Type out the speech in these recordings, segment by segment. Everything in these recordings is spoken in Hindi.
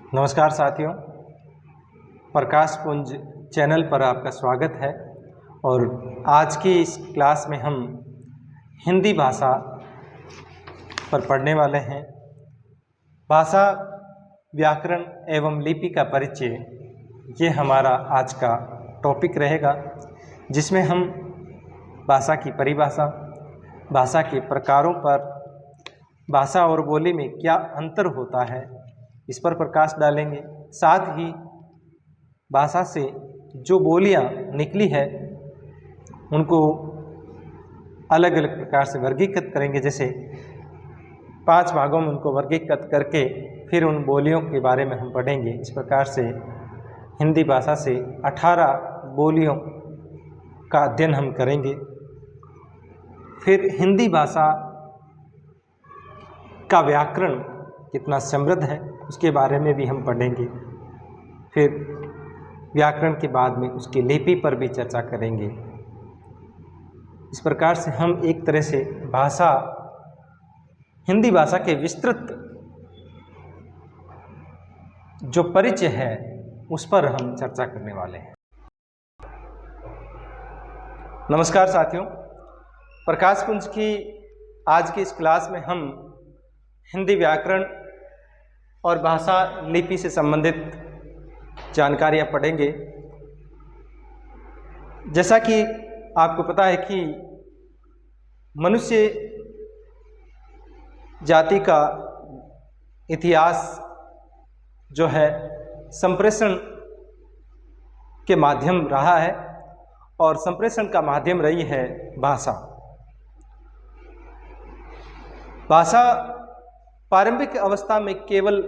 नमस्कार साथियों, प्रकाश पुंज चैनल पर आपका स्वागत है। और आज की इस क्लास में हम हिंदी भाषा पर पढ़ने वाले हैं। भाषा, व्याकरण एवं लिपि का परिचय, ये हमारा आज का टॉपिक रहेगा, जिसमें हम भाषा की परिभाषा, भाषा के प्रकारों पर, भाषा और बोली में क्या अंतर होता है, इस पर प्रकाश डालेंगे। साथ ही भाषा से जो बोलियां निकली है उनको अलग अलग प्रकार से वर्गीकृत करेंगे। जैसे 5 भागों में उनको वर्गीकृत करके फिर उन बोलियों के बारे में हम पढ़ेंगे। इस प्रकार से हिंदी भाषा से 18 बोलियों का अध्ययन हम करेंगे। फिर हिंदी भाषा का व्याकरण कितना समृद्ध है उसके बारे में भी हम पढ़ेंगे। फिर व्याकरण के बाद में उसकी लिपि पर भी चर्चा करेंगे। इस प्रकार से हम एक तरह से भाषा, हिंदी भाषा के विस्तृत जो परिचय है उस पर हम चर्चा करने वाले हैं। नमस्कार साथियों, प्रकाश पुंज की आज की इस क्लास में हम हिंदी व्याकरण और भाषा लिपि से संबंधित जानकारियां पढ़ेंगे। जैसा कि आपको पता है कि मनुष्य जाति का इतिहास जो है संप्रेषण के माध्यम रहा है, और संप्रेषण का माध्यम रही है भाषा। भाषा प्रारंभिक अवस्था में केवल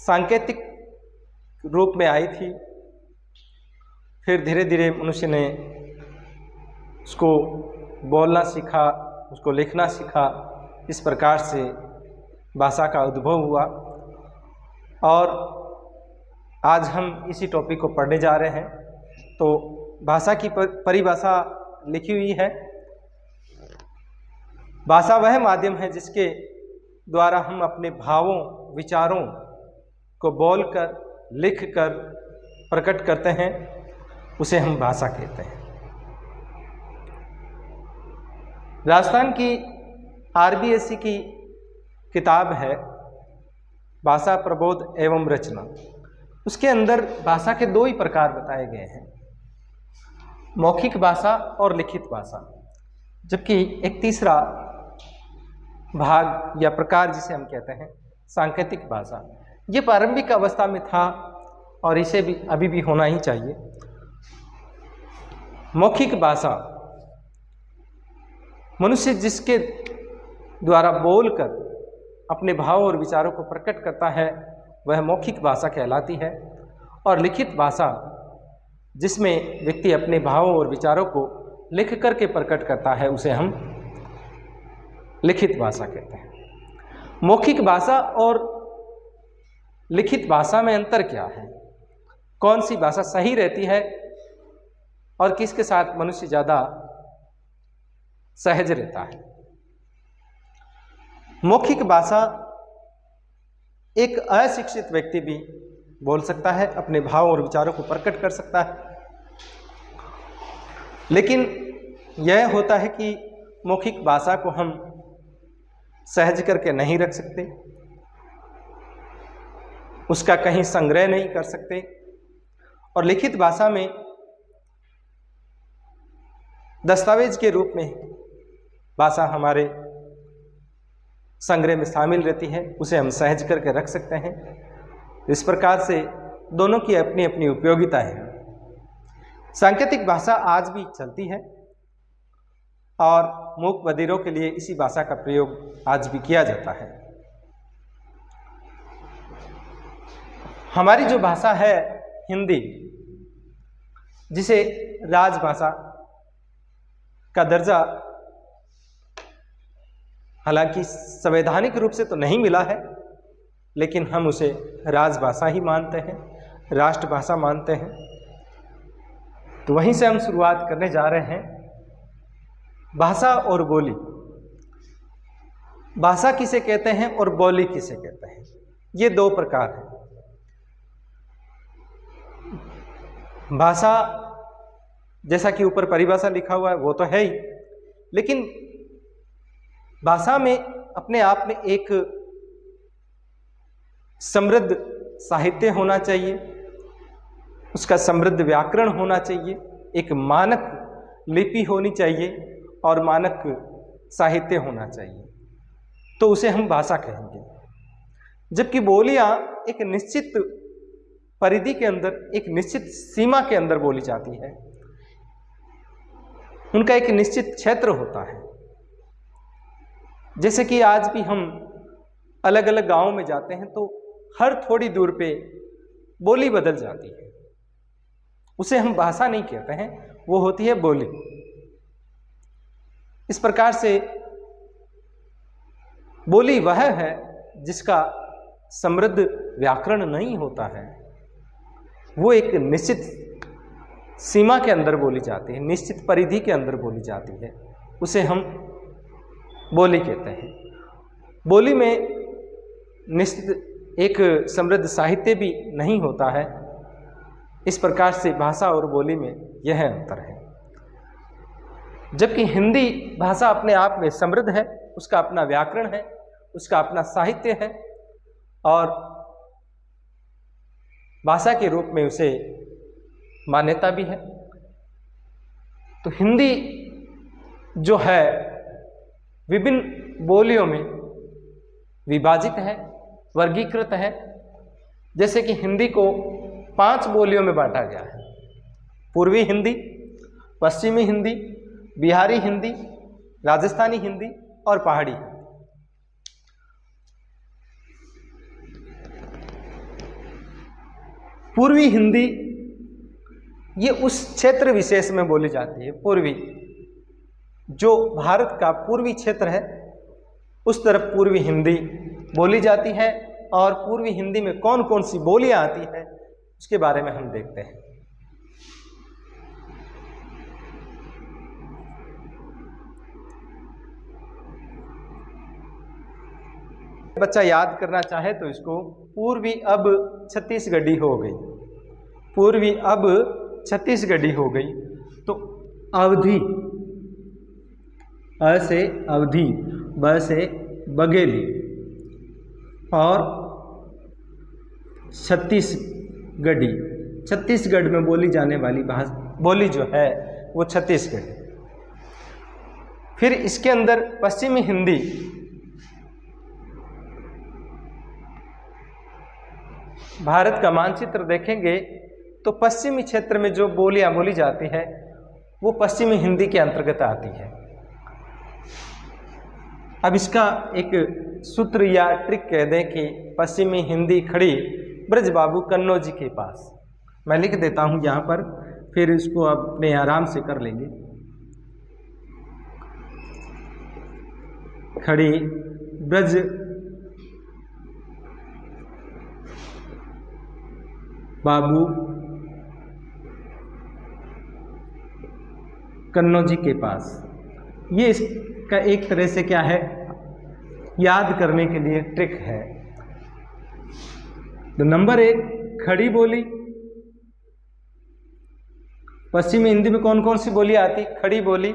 सांकेतिक रूप में आई थी। फिर धीरे धीरे मनुष्य ने उसको बोलना सीखा, उसको लिखना सीखा। इस प्रकार से भाषा का उद्भव हुआ, और आज हम इसी टॉपिक को पढ़ने जा रहे हैं। तो भाषा की परिभाषा लिखी हुई है। भाषा वह माध्यम है जिसके द्वारा हम अपने भावों, विचारों को बोलकर, लिखकर प्रकट करते हैं, उसे हम भाषा कहते हैं। राजस्थान की RBSC की किताब है भाषा प्रबोध एवं रचना। उसके अंदर भाषा के 2 ही प्रकार बताए गए हैं, मौखिक भाषा और लिखित भाषा। जबकि एक तीसरा भाग या प्रकार जिसे हम कहते हैं सांकेतिक भाषा, ये प्रारंभिक अवस्था में था और इसे भी अभी भी होना ही चाहिए। मौखिक भाषा मनुष्य जिसके द्वारा बोलकर अपने भाव और विचारों को प्रकट करता है वह मौखिक भाषा कहलाती है। और लिखित भाषा जिसमें व्यक्ति अपने भावों और विचारों को लिख करके प्रकट करता है उसे हम लिखित भाषा कहते हैं। मौखिक भाषा और लिखित भाषा में अंतर क्या है, कौन सी भाषा सही रहती है और किसके साथ मनुष्य ज़्यादा सहज रहता है। मौखिक भाषा एक अशिक्षित व्यक्ति भी बोल सकता है, अपने भाव और विचारों को प्रकट कर सकता है। लेकिन यह होता है कि मौखिक भाषा को हम सहज करके नहीं रख सकते, उसका कहीं संग्रह नहीं कर सकते। और लिखित भाषा में दस्तावेज के रूप में भाषा हमारे संग्रह में शामिल रहती है, उसे हम सहज करके रख सकते हैं। इस प्रकार से दोनों की अपनी अपनी उपयोगिता है। सांकेतिक भाषा आज भी चलती है और मूक बधिरों के लिए इसी भाषा का प्रयोग आज भी किया जाता है। हमारी जो भाषा है हिंदी, जिसे राजभाषा का दर्जा हालांकि संवैधानिक रूप से तो नहीं मिला है, लेकिन हम उसे राजभाषा ही मानते हैं, राष्ट्रभाषा मानते हैं। तो वहीं से हम शुरुआत करने जा रहे हैं। भाषा और बोली, भाषा किसे कहते हैं और बोली किसे कहते हैं, ये दो प्रकार हैं। भाषा जैसा कि ऊपर परिभाषा लिखा हुआ है वो तो है ही, लेकिन भाषा में अपने आप में एक समृद्ध साहित्य होना चाहिए, उसका समृद्ध व्याकरण होना चाहिए, एक मानक लिपि होनी चाहिए और मानक साहित्य होना चाहिए, तो उसे हम भाषा कहेंगे। जबकि बोलियां एक निश्चित परिधि के अंदर, एक निश्चित सीमा के अंदर बोली जाती है, उनका एक निश्चित क्षेत्र होता है। जैसे कि आज भी हम अलग अलग गांवों में जाते हैं तो हर थोड़ी दूर पे बोली बदल जाती है, उसे हम भाषा नहीं कहते हैं, वो होती है बोली। इस प्रकार से बोली वह है जिसका समृद्ध व्याकरण नहीं होता है, वो एक निश्चित सीमा के अंदर बोली जाती है, निश्चित परिधि के अंदर बोली जाती है, उसे हम बोली कहते हैं। बोली में निश्चित एक समृद्ध साहित्य भी नहीं होता है। इस प्रकार से भाषा और बोली में यह अंतर है। जबकि हिंदी भाषा अपने आप में समृद्ध है, उसका अपना व्याकरण है, उसका अपना साहित्य है और भाषा के रूप में उसे मान्यता भी है। तो हिंदी जो है विभिन्न बोलियों में विभाजित है, वर्गीकृत है। जैसे कि हिंदी को 5 बोलियों में बांटा गया है: पूर्वी हिंदी, पश्चिमी हिंदी, बिहारी हिंदी, राजस्थानी हिंदी और पहाड़ी हिंदी। पूर्वी हिंदी ये उस क्षेत्र विशेष में बोली जाती है। पूर्वी जो भारत का पूर्वी क्षेत्र है उस तरफ पूर्वी हिंदी बोली जाती है। और पूर्वी हिंदी में कौन कौन सी बोलियां आती है उसके बारे में हम देखते हैं। बच्चा याद करना चाहे तो इसको पूर्वी अब छत्तीसगढ़ी हो गई, पूर्वी अब छत्तीसगढ़ी हो गई। तो अवधी, अ से अवधी, ब से बघेली और छत्तीसगढ़ी, छत्तीसगढ़ में बोली जाने वाली बोली जो है वो छत्तीसगढ़ी। फिर इसके अंदर पश्चिमी हिंदी, भारत का मानचित्र देखेंगे तो पश्चिमी क्षेत्र में जो बोलियां बोली जाती है वो पश्चिमी हिंदी के अंतर्गत आती है। अब इसका एक सूत्र या ट्रिक कह दें कि पश्चिमी हिंदी खड़ी ब्रज बाबू कन्नौजी के पास। मैं लिख देता हूं यहाँ पर, फिर इसको अपने आराम से कर लेंगे। खड़ी ब्रज बाबू कन्नौजी के पास। ये इसका एक तरह से क्या है, याद करने के लिए ट्रिक है। तो नंबर 1 खड़ी बोली। पश्चिमी हिंदी में कौन कौन सी बोली आती? खड़ी बोली।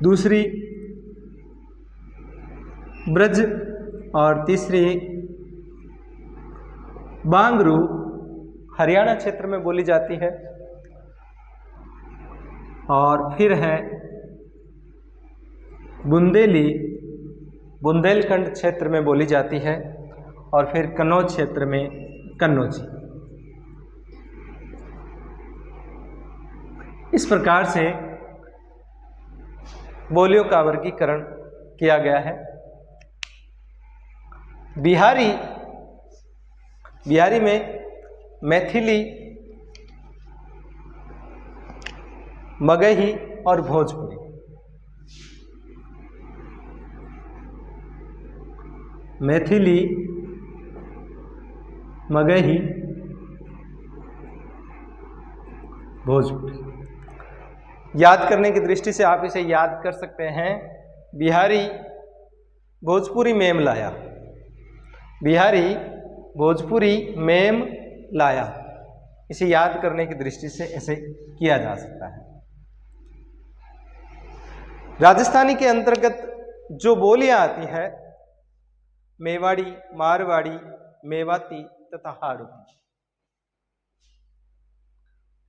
दूसरी ब्रज और तीसरी बांगरू, हरियाणा क्षेत्र में बोली जाती है। और फिर है बुंदेली, बुंदेलखंड क्षेत्र में बोली जाती है। और फिर कन्नौज क्षेत्र में कन्नौजी। इस प्रकार से बोलियों का वर्गीकरण किया गया है। बिहारी, बिहारी में मैथिली, मगही और भोजपुरी। मैथिली, मगही, भोजपुरी। याद करने की दृष्टि से आप इसे याद कर सकते हैं। बिहारी भोजपुरी में लाया, बिहारी, भोजपुरी, मेम, लाया। इसे याद करने की दृष्टि से ऐसे किया जा सकता है। राजस्थानी के अंतर्गत जो बोलियां आती है, मेवाड़ी, मारवाड़ी, मेवाती तथा हाड़ौती।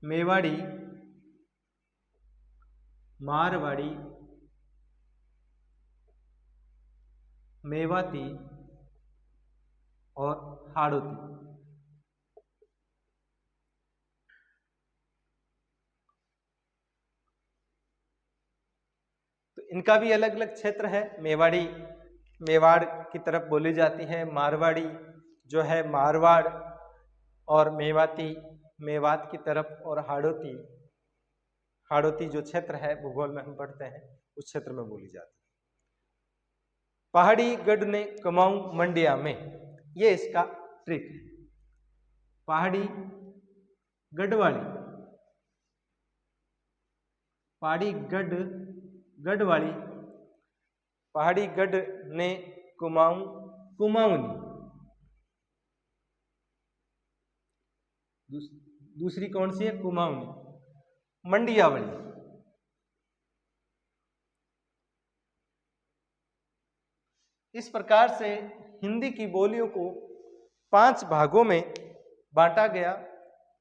मेवाड़ी, मारवाड़ी, मेवाती और हाड़ौती। तो इनका भी अलग अलग क्षेत्र है। मेवाड़ी मेवाड़ की तरफ बोली जाती है, मारवाड़ी जो है मारवाड़, और मेवाती मेवात की तरफ, और हाड़ौती हाड़ौती जो क्षेत्र है भूगोल में हम पढ़ते हैं उस क्षेत्र में बोली जाती है। पहाड़ी गढ़ ने कुमाऊं मंडिया में, ये इसका ट्रिक है। पहाड़ी गढ़वाली, पहाड़ी गढ़वाली, पहाड़ी गढ़ ने कुमाऊनी। दूसरी कौन सी है? कुमाऊनी। मंडियावली, इस प्रकार से हिंदी की बोलियों को 5 भागों में बांटा गया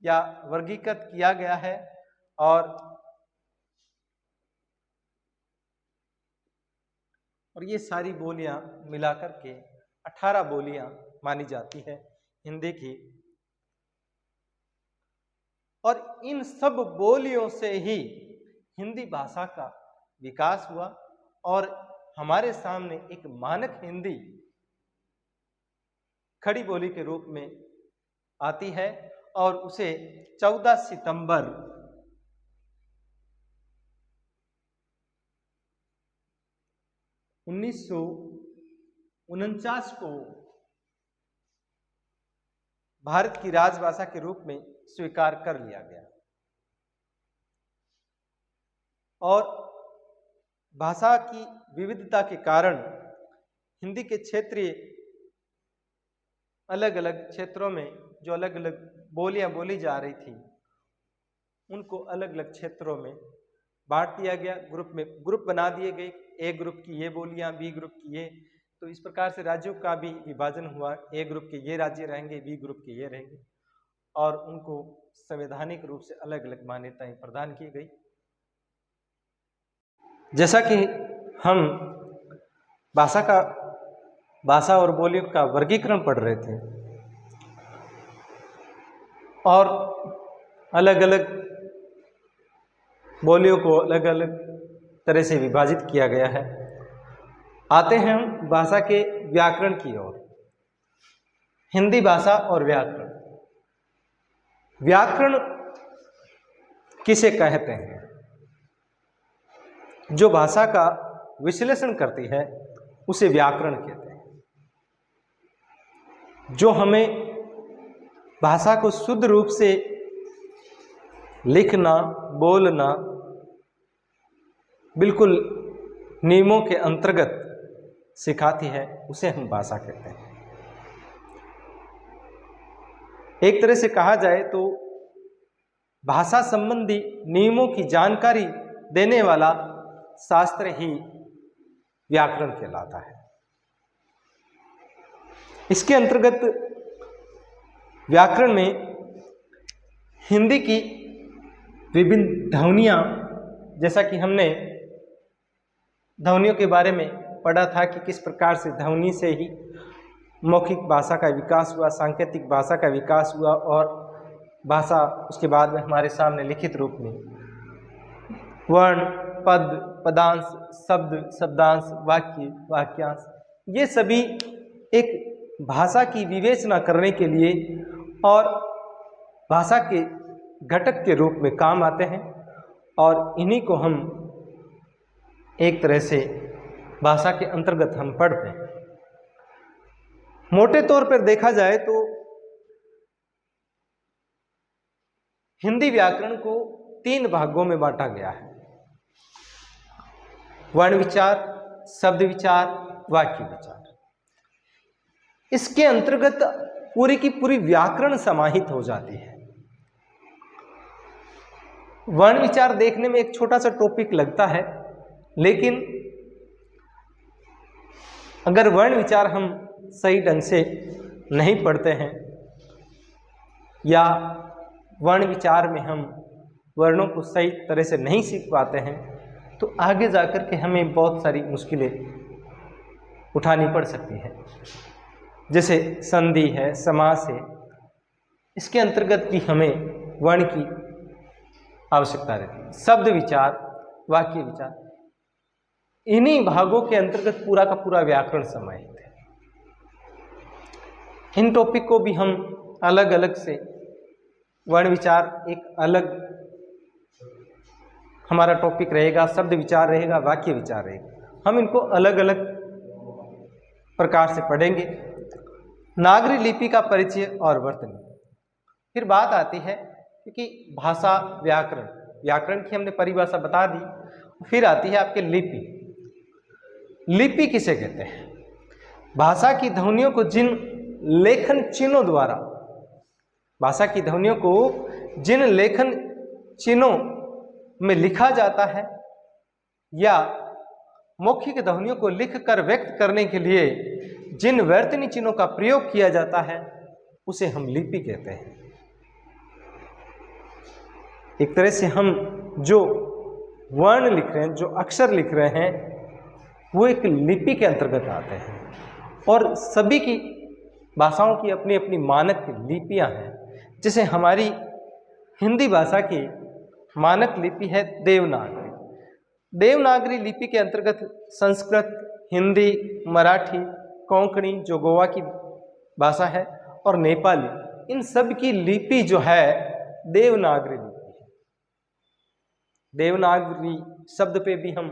या वर्गीकृत किया गया है, और ये सारी बोलियां मिलाकर के 18 बोलियां मानी जाती है हिंदी की। और इन सब बोलियों से ही हिंदी भाषा का विकास हुआ और हमारे सामने एक मानक हिंदी खड़ी बोली के रूप में आती है, और उसे 14 सितंबर 1949 को भारत की राजभाषा के रूप में स्वीकार कर लिया गया। और भाषा की विविधता के कारण हिंदी के क्षेत्रीय अलग अलग क्षेत्रों में जो अलग अलग बोलियां बोली जा रही थी उनको अलग अलग क्षेत्रों में बांट दिया गया, ग्रुप बना दिए गए। ए ग्रुप की ये बोलियां, बी ग्रुप की ये। तो इस प्रकार से राज्यों का भी विभाजन हुआ। ए ग्रुप के ये राज्य रहेंगे, बी ग्रुप के ये रहेंगे, और उनको संवैधानिक रूप से अलग अलग मान्यताएं प्रदान की गई। जैसा कि हम भाषा और बोलियों का वर्गीकरण पढ़ रहे थे और अलग अलग बोलियों को अलग अलग तरह से विभाजित किया गया है, आते हैं हम भाषा के व्याकरण की ओर। हिंदी भाषा और व्याकरण। व्याकरण किसे कहते हैं? जो भाषा का विश्लेषण करती है उसे व्याकरण कहते हैं। जो हमें भाषा को शुद्ध रूप से लिखना, बोलना, बिल्कुल नियमों के अंतर्गत सिखाती है, उसे हम भाषा कहते हैं। एक तरह से कहा जाए तो भाषा संबंधी नियमों की जानकारी देने वाला शास्त्र ही व्याकरण कहलाता है। इसके अंतर्गत व्याकरण में हिंदी की विभिन्न ध्वनियां, जैसा कि हमने ध्वनियों के बारे में पढ़ा था कि किस प्रकार से ध्वनि से ही मौखिक भाषा का विकास हुआ, सांकेतिक भाषा का विकास हुआ, और भाषा उसके बाद में हमारे सामने लिखित रूप में वर्ण, पद, पदांश, शब्द, शब्दांश, वाक्य, वाक्यांश, ये सभी एक भाषा की विवेचना करने के लिए और भाषा के घटक के रूप में काम आते हैं, और इन्हीं को हम एक तरह से भाषा के अंतर्गत हम पढ़ते हैं। मोटे तौर पर देखा जाए तो हिंदी व्याकरण को 3 भागों में बांटा गया है: वर्ण विचार, शब्द विचार, वाक्य विचार। इसके अंतर्गत पूरी की पूरी व्याकरण समाहित हो जाती है। वर्ण विचार देखने में एक छोटा सा टॉपिक लगता है, लेकिन अगर वर्ण विचार हम सही ढंग से नहीं पढ़ते हैं या वर्ण विचार में हम वर्णों को सही तरह से नहीं सीख पाते हैं तो आगे जाकर के हमें बहुत सारी मुश्किलें उठानी पड़ सकती है। जैसे संधि है, समास है, इसके अंतर्गत भी हमें वर्ण की आवश्यकता रहती है। शब्द विचार, वाक्य विचार, इन्हीं भागों के अंतर्गत पूरा का पूरा व्याकरण समाहित है। इन टॉपिक को भी हम अलग अलग से, वर्ण विचार एक अलग हमारा टॉपिक रहेगा, शब्द विचार रहेगा, वाक्य विचार रहेगा, हम इनको अलग अलग प्रकार से पढ़ेंगे। नागरी लिपि का परिचय और वर्तनी। फिर बात आती है क्योंकि भाषा, व्याकरण, व्याकरण की हमने परिभाषा बता दी, फिर आती है आपके लिपि। लिपि किसे कहते हैं? भाषा की ध्वनियों को जिन लेखन चिन्हों द्वारा, भाषा की ध्वनियों को जिन लेखन चिन्हों में लिखा जाता है या मौखिक ध्वनियों को लिखकर व्यक्त करने के लिए जिन वर्तनी चिन्हों का प्रयोग किया जाता है उसे हम लिपि कहते हैं। एक तरह से हम जो वर्ण लिख रहे हैं, जो अक्षर लिख रहे हैं, वो एक लिपि के अंतर्गत आते हैं। और सभी की भाषाओं की अपनी अपनी मानक लिपियां हैं। जैसे हमारी हिंदी भाषा की मानक लिपि है देवनागरी। देवनागरी लिपि के अंतर्गत संस्कृत, हिंदी, मराठी, कोंकणी जो गोवा की भाषा है और नेपाली, इन सब की लिपि जो है देवनागरी लिपि है। देवनागरी शब्द पे भी हम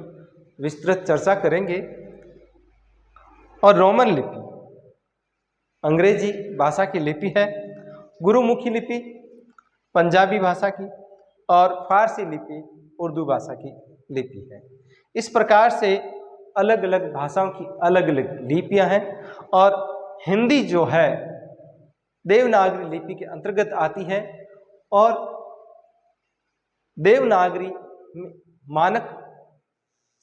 विस्तृत चर्चा करेंगे। और रोमन लिपि अंग्रेजी भाषा की लिपि है, गुरुमुखी लिपि पंजाबी भाषा की, और फारसी लिपि उर्दू भाषा की लिपि है। इस प्रकार से अलग अलग भाषाओं की अलग अलग लिपियां हैं। और हिंदी जो है देवनागरी लिपि के अंतर्गत आती है। और देवनागरी मानक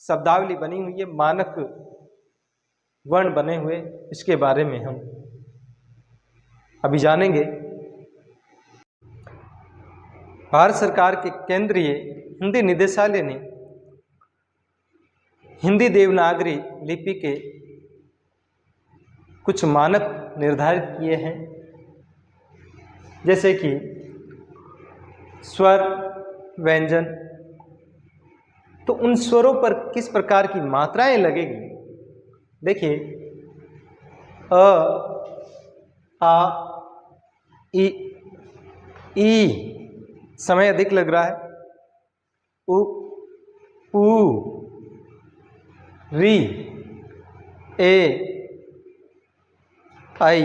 शब्दावली बनी हुई है, मानक वर्ण बने हुए, इसके बारे में हम अभी जानेंगे। भारत सरकार के केंद्रीय हिंदी निदेशालय ने हिंदी देवनागरी लिपि के कुछ मानक निर्धारित किए हैं, जैसे कि स्वर, व्यंजन। तो उन स्वरों पर किस प्रकार की मात्राएं लगेगी, देखिए अ, आ, ई समय अधिक लग रहा है, उ, ऊ, री, ए, आई,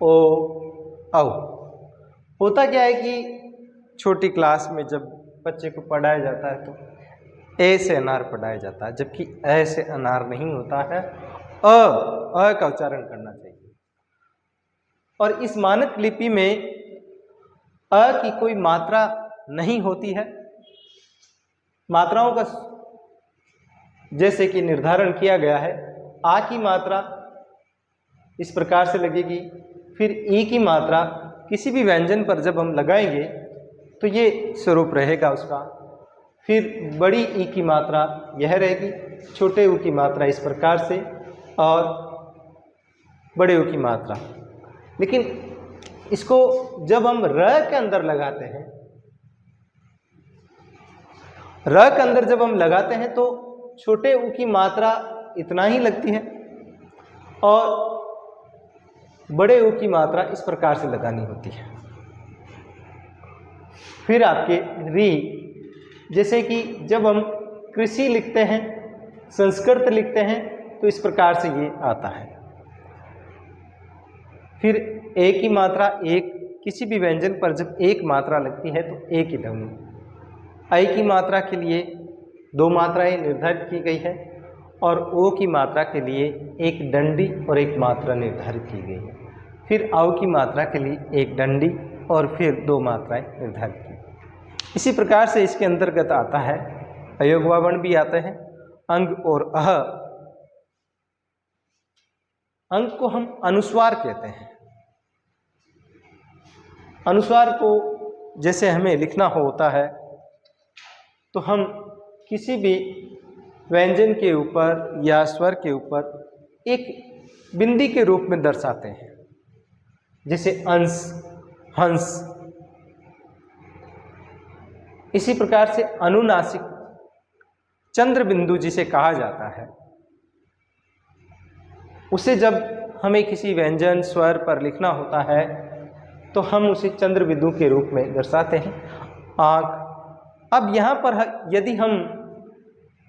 ओ, औ। होता क्या है कि छोटी क्लास में जब बच्चे को पढ़ाया जाता है तो ए से अनार पढ़ाया जाता है, जबकि ए से अनार नहीं होता है, अ का उच्चारण करना चाहिए। और इस मानक लिपि में अ की कोई मात्रा नहीं होती है। मात्राओं का जैसे कि निर्धारण किया गया है, आ की मात्रा इस प्रकार से लगेगी, फिर ई की मात्रा किसी भी व्यंजन पर जब हम लगाएंगे तो ये स्वरूप रहेगा उसका। फिर बड़ी ई की मात्रा यह रहेगी, छोटे ऊ की मात्रा इस प्रकार से, और बड़े ऊ की मात्रा। लेकिन इसको जब हम र के अंदर लगाते हैं, र के अंदर जब हम लगाते हैं तो छोटे ऊ की मात्रा इतना ही लगती है और बड़े ऊ की मात्रा इस प्रकार से लगानी होती है। फिर आपके री, जैसे कि जब हम कृषि लिखते हैं, संस्कृत लिखते हैं, तो इस प्रकार से ये आता है। फिर ए की मात्रा एक, किसी भी व्यंजन पर जब एक मात्रा लगती है तो ए की ध्वनि। आई की मात्रा के लिए दो मात्राएं निर्धारित की गई है, और ओ की मात्रा के लिए एक डंडी और एक मात्रा निर्धारित की गई है। फिर औ की मात्रा के लिए एक डंडी और फिर 2 मात्राएं निर्धारित की। इसी प्रकार से इसके अंतर्गत आता है अयोगवा वर्ण भी आते हैं, अंग और अह। अंग को हम अनुस्वार कहते हैं। अनुस्वार को जैसे हमें लिखना होता है तो हम किसी भी व्यंजन के ऊपर या स्वर के ऊपर एक बिंदी के रूप में दर्शाते हैं, जैसे अंश, हंस। इसी प्रकार से अनुनासिक चंद्र बिंदु जिसे कहा जाता है, उसे जब हमें किसी व्यंजन स्वर पर लिखना होता है तो हम उसे चंद्र बिंदु के रूप में दर्शाते हैं। आँख। अब यहाँ पर यदि हम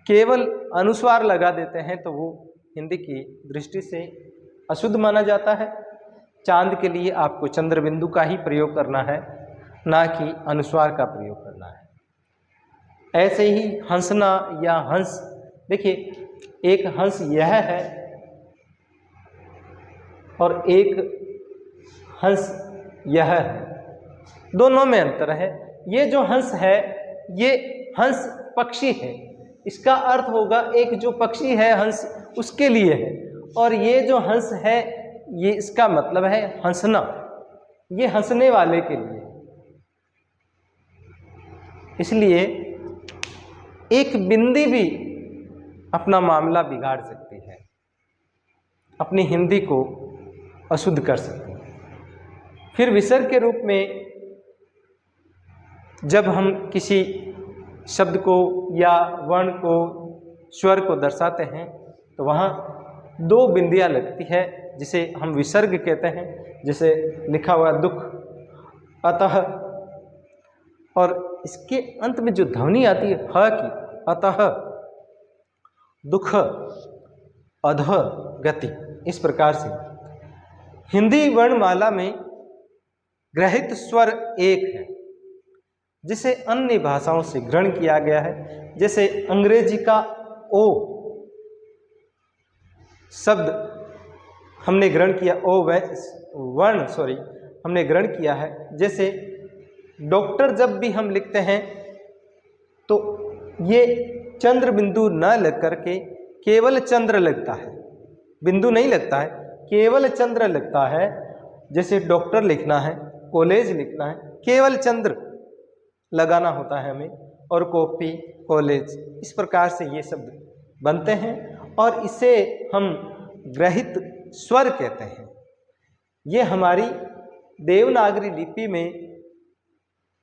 केवल अनुस्वार लगा देते हैं तो वो हिंदी की दृष्टि से अशुद्ध माना जाता है। चांद के लिए आपको चंद्र बिंदु का ही प्रयोग करना है, ना कि अनुस्वार का प्रयोग करना है। ऐसे ही हंसना या हंस, देखिए एक हंस यह है और एक हंस यह है, दोनों में अंतर है। ये जो हंस है ये हंस पक्षी है, इसका अर्थ होगा एक जो पक्षी है हंस उसके लिए है, और ये जो हंस है ये इसका मतलब है हंसना, ये हंसने वाले के लिए। इसलिए एक बिंदी भी अपना मामला बिगाड़ सकती है, अपनी हिंदी को अशुद्ध कर सकती है। फिर विसर्ग के रूप में जब हम किसी शब्द को या वर्ण को, स्वर को दर्शाते हैं तो वहाँ 2 बिंदियाँ लगती है जिसे हम विसर्ग कहते हैं। जैसे लिखा हुआ दुख, अतः, और इसके अंत में जो ध्वनि आती है ह की, अतः, दुख, अधः गति। इस प्रकार से हिंदी वर्णमाला में ग्रहित स्वर एक है जिसे अन्य भाषाओं से ग्रहण किया गया है। जैसे अंग्रेजी का ओ शब्द हमने ग्रहण किया, ओ वर्ण हमने ग्रहण किया है। जैसे डॉक्टर जब भी हम लिखते हैं तो ये चंद्र बिंदु न लग करके केवल चंद्र लगता है, बिंदु नहीं लगता है, केवल चंद्र लगता है। जैसे डॉक्टर लिखना है, कॉलेज लिखना है, केवल चंद्र लगाना होता है हमें, और कॉपी, कॉलेज, इस प्रकार से ये शब्द बनते हैं और इसे हम ग्रहित स्वर कहते हैं। ये हमारी देवनागरी लिपि में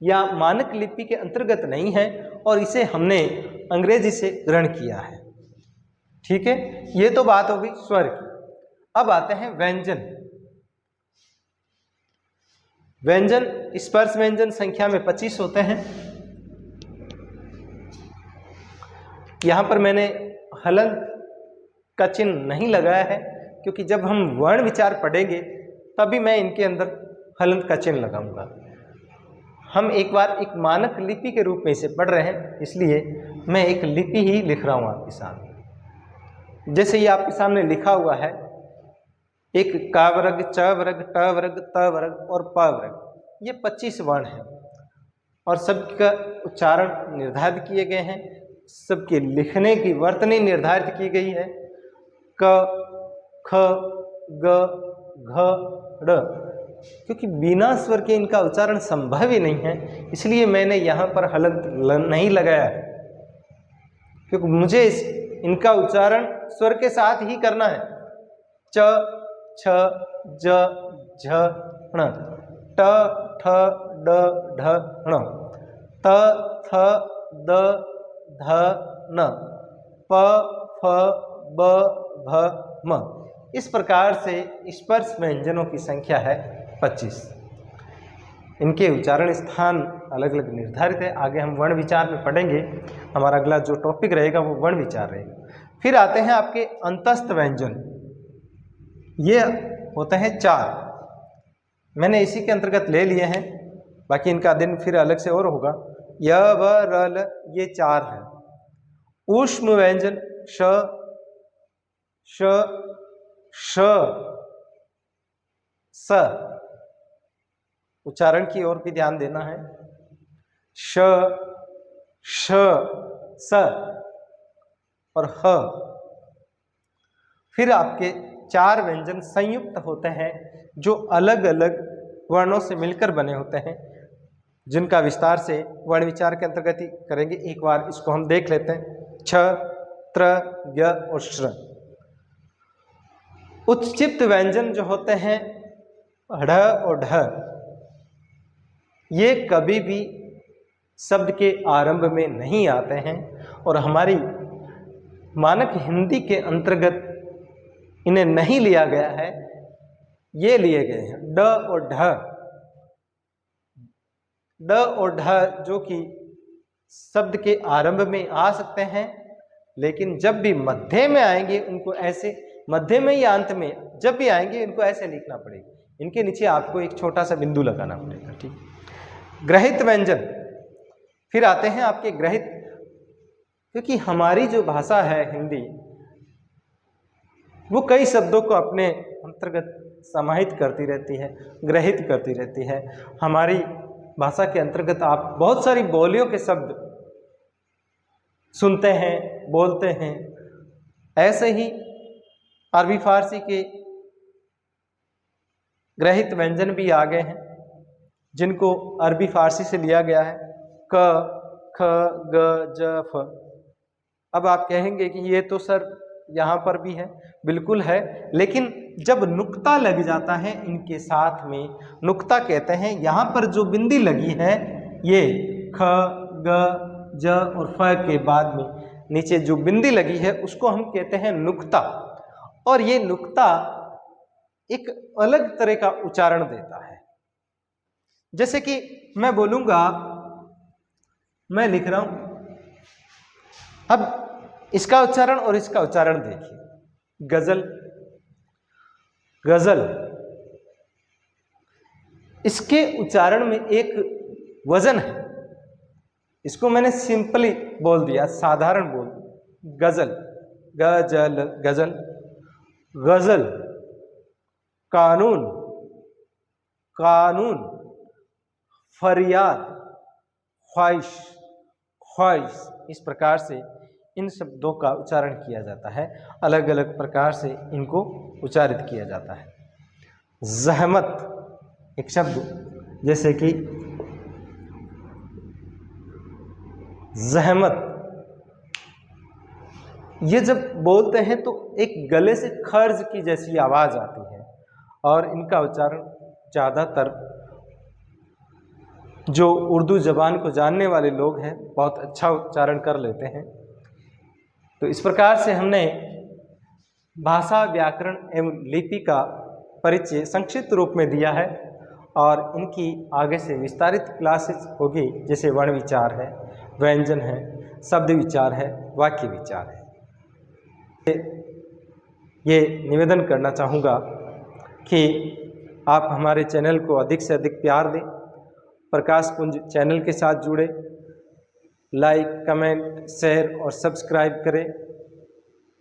या मानक लिपि के अंतर्गत नहीं है और इसे हमने अंग्रेजी से ग्रहण किया है। ठीक है, ये तो बात होगी स्वर की। अब आते हैं व्यंजन। व्यंजन, स्पर्श व्यंजन संख्या में 25 होते हैं। यहाँ पर मैंने हलंत का चिन्ह नहीं लगाया है क्योंकि जब हम वर्ण विचार पढ़ेंगे तभी मैं इनके अंदर हलंत का चिन्ह लगाऊंगा। हम एक बार एक मानक लिपि के रूप में इसे पढ़ रहे हैं, इसलिए मैं एक लिपि ही लिख रहा हूँ आपके सामने। जैसे ये आपके सामने लिखा हुआ है, एक क वर्ग, च वर्ग, ट वर्ग, त वर्ग और प वर्ग, ये 25 वर्ण हैं और सबका उच्चारण निर्धारित किए गए हैं, सबके लिखने की वर्तनी निर्धारित की गई है। क, ख, ग, घ, ड़, क्योंकि बिना स्वर के इनका उच्चारण संभव ही नहीं है, इसलिए मैंने यहाँ पर हलंत नहीं लगाया है, क्योंकि मुझे इनका उच्चारण स्वर के साथ ही करना है। च, छ, ज, झ, ण, ट, ठ, ड, ढ, ण, त, थ, द, ध, न, प, फ, ब, भ, म। इस प्रकार से स्पर्श व्यंजनों की संख्या है 25। इनके उच्चारण स्थान अलग अलग निर्धारित है। आगे हम वर्ण विचार में पढ़ेंगे, हमारा अगला जो टॉपिक रहेगा वो वर्ण विचार रहेगा। फिर आते हैं आपके अंतस्थ व्यंजन, ये होते हैं 4। मैंने इसी के अंतर्गत ले लिए हैं, बाकी इनका दिन फिर अलग से और होगा। य, व, र, ल, ये 4 हैं। ऊष्म व्यंजन श, श, श, स। उच्चारण की ओर भी ध्यान देना है। श, श, स और ह। फिर आपके 4 व्यंजन संयुक्त होते हैं जो अलग अलग वर्णों से मिलकर बने होते हैं, जिनका विस्तार से वर्ण विचार के अंतर्गत ही करेंगे। एक बार इसको हम देख लेते हैं। छ, त्र, य और श्र। उत्क्षिप्त व्यंजन जो होते हैं ढ और ढ, ये कभी भी शब्द के आरंभ में नहीं आते हैं और हमारी मानक हिंदी के अंतर्गत इन्हें नहीं लिया गया है, ये लिए गए हैं ड और ढ। ड और ढ जो कि शब्द के आरंभ में आ सकते हैं, लेकिन जब भी मध्य में आएंगे उनको ऐसे, मध्य में या अंत में जब भी आएंगे इनको ऐसे लिखना पड़ेगा। इनके नीचे आपको एक छोटा सा बिंदु लगाना पड़ेगा, ठीक। ग्रहित व्यंजन फिर आते हैं आपके ग्रहित, क्योंकि हमारी जो भाषा है हिंदी, वो कई शब्दों को अपने अंतर्गत समाहित करती रहती है, ग्रहित करती रहती है। हमारी भाषा के अंतर्गत आप बहुत सारी बोलियों के शब्द सुनते हैं, बोलते हैं। ऐसे ही अरबी फारसी के ग्रहित व्यंजन भी आ गए हैं, जिनको अरबी फारसी से लिया गया है। क, ख, ग, ज, फ। अब आप कहेंगे कि ये तो सर यहाँ पर भी है, बिल्कुल है, लेकिन जब नुक्ता लग जाता है इनके साथ में, नुक्ता कहते हैं यहाँ पर जो बिंदी लगी है, ये ख, ग, ज और फ के बाद में नीचे जो बिंदी लगी है उसको हम कहते हैं नुक्ता। और ये नुक्ता एक अलग तरह का उच्चारण देता है। जैसे कि मैं बोलूंगा, मैं लिख रहा हूं, अब इसका उच्चारण और इसका उच्चारण देखिए। गजल, गजल, इसके उच्चारण में एक वजन है। इसको मैंने सिंपली बोल दिया, साधारण बोल दिया, गजल, गजल, गजल, गजल। कानून, कानून। फरियाद, ख्वाहिश, ख्वाहिश। इस प्रकार से इन शब्दों का उच्चारण किया जाता है, अलग अलग प्रकार से इनको उच्चारित किया जाता है। ज़हमत एक शब्द, जैसे कि ज़हमत, ये जब बोलते हैं तो एक गले से खर्ज की जैसी आवाज़ आती है, और इनका उच्चारण ज़्यादातर जो उर्दू ज़बान को जानने वाले लोग हैं बहुत अच्छा उच्चारण कर लेते हैं। तो इस प्रकार से हमने भाषा, व्याकरण एवं लिपि का परिचय संक्षिप्त रूप में दिया है, और इनकी आगे से विस्तारित क्लासेस होगी, जैसे वर्ण विचार है, व्यंजन है, शब्द विचार है, वाक्य विचार है। ये निवेदन करना चाहूँगा कि आप हमारे चैनल को अधिक से अधिक प्यार दें, प्रकाश पुंज चैनल के साथ जुड़े, लाइक, कमेंट, शेयर और सब्सक्राइब करें,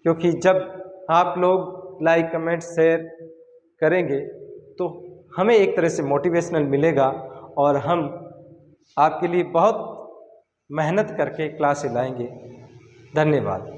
क्योंकि जब आप लोग लाइक, कमेंट, शेयर करेंगे तो हमें एक तरह से मोटिवेशनल मिलेगा, और हम आपके लिए बहुत मेहनत करके क्लासें लाएंगे। धन्यवाद।